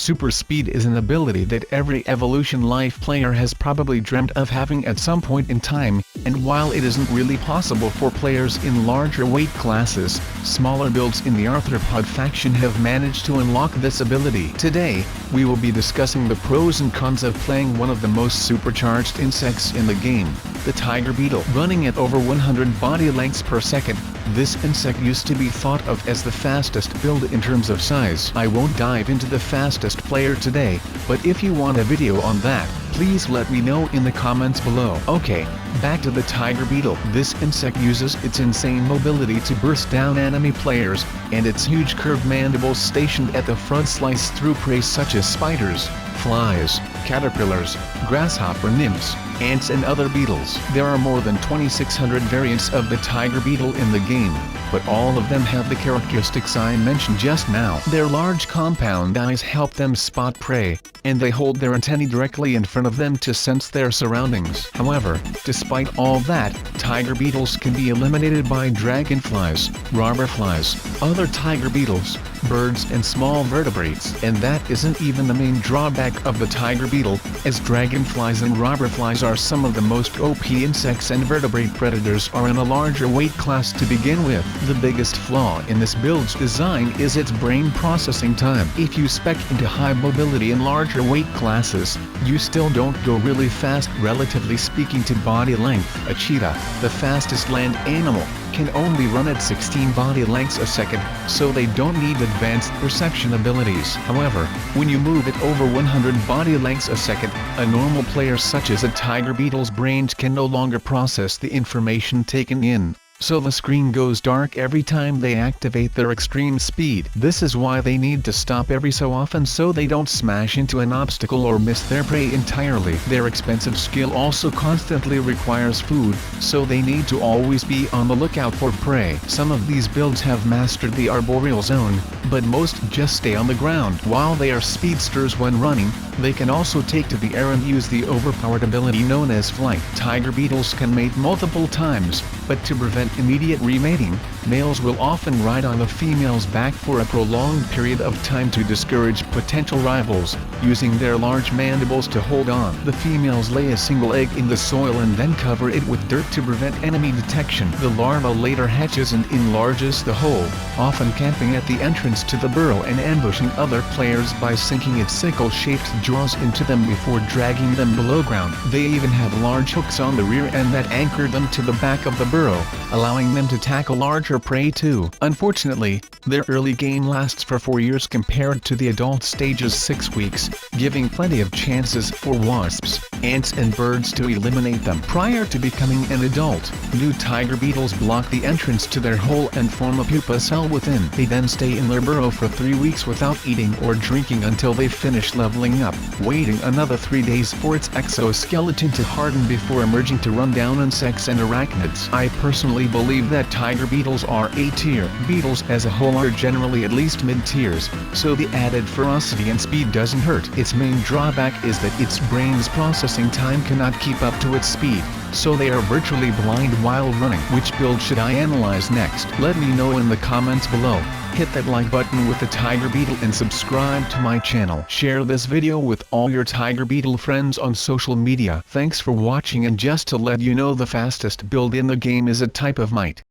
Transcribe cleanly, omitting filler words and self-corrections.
Super speed is an ability that every Evolution Life player has probably dreamt of having at some point in time, and while it isn't really possible for players in larger weight classes, smaller builds in the arthropod faction have managed to unlock this ability. Today, we will be discussing the pros and cons of playing one of the most supercharged insects in the game, the Tiger Beetle. Running at over 100 body lengths per second, this insect used to be thought of as the fastest build in terms of size. I won't dive into the fastest player today, but if you want a video on that, please let me know in the comments below. Okay, back to the Tiger Beetle. This insect uses its insane mobility to burst down enemy players, and its huge curved mandibles stationed at the front slice through prey such as spiders, flies, caterpillars, grasshopper nymphs, ants and other beetles. There are more than 2,600 variants of the Tiger Beetle in the game, but all of them have the characteristics I mentioned just now. Their large compound eyes help them spot prey, and they hold their antennae directly in front of them to sense their surroundings. However, despite all that, Tiger Beetles can be eliminated by dragonflies, robberflies, other tiger beetles, birds and small vertebrates. And that isn't even the main drawback of the Tiger Beetle, as dragonflies and robberflies are some of the most OP insects, and vertebrate predators are in a larger weight class to begin with. The biggest flaw in this build's design is its brain processing time. If you spec into high mobility in larger weight classes, you still don't go really fast relatively speaking to body length. A cheetah, the fastest land animal, can only run at 16 body lengths a second, so they don't need advanced perception abilities. However, when you move at over 100 body lengths a second, a normal player such as a Tiger Beetle's brains can no longer process the information taken in, so the screen goes dark every time they activate their extreme speed. This is why they need to stop every so often so they don't smash into an obstacle or miss their prey entirely. Their expensive skill also constantly requires food, so they need to always be on the lookout for prey. Some of these builds have mastered the arboreal zone, but most just stay on the ground. While they are speedsters when running, they can also take to the air and use the overpowered ability known as flight. Tiger Beetles can mate multiple times, but to prevent immediate remating, males will often ride on the female's back for a prolonged period of time to discourage potential rivals, using their large mandibles to hold on. The females lay a single egg in the soil and then cover it with dirt to prevent enemy detection. The larva later hatches and enlarges the hole, often camping at the entrance to the burrow and ambushing other players by sinking its sickle-shaped jaws into them before dragging them below ground. They even have large hooks on the rear end that anchor them to the back of the burrow, allowing them to tackle larger prey too. Unfortunately, their early game lasts for 4 years compared to the adult stage's 6 weeks, giving plenty of chances for wasps, ants and birds to eliminate them. Prior to becoming an adult, new Tiger Beetles block the entrance to their hole and form a pupa cell within. They then stay in their burrow for 3 weeks without eating or drinking until they finish leveling up, waiting another 3 days for its exoskeleton to harden before emerging to run down insects and arachnids. I personally believe that Tiger Beetles are A-tier. Beetles as a whole are generally at least mid-tiers, so the added ferocity and speed doesn't hurt. Its main drawback is that its brain's processing time cannot keep up to its speed, so they are virtually blind while running. Which build should I analyze next? Let me know in the comments below. Hit that like button with the Tiger Beetle and subscribe to my channel. Share this video with all your Tiger Beetle friends on social media. Thanks for watching, and just to let you know, the fastest build in the game is a type of mite.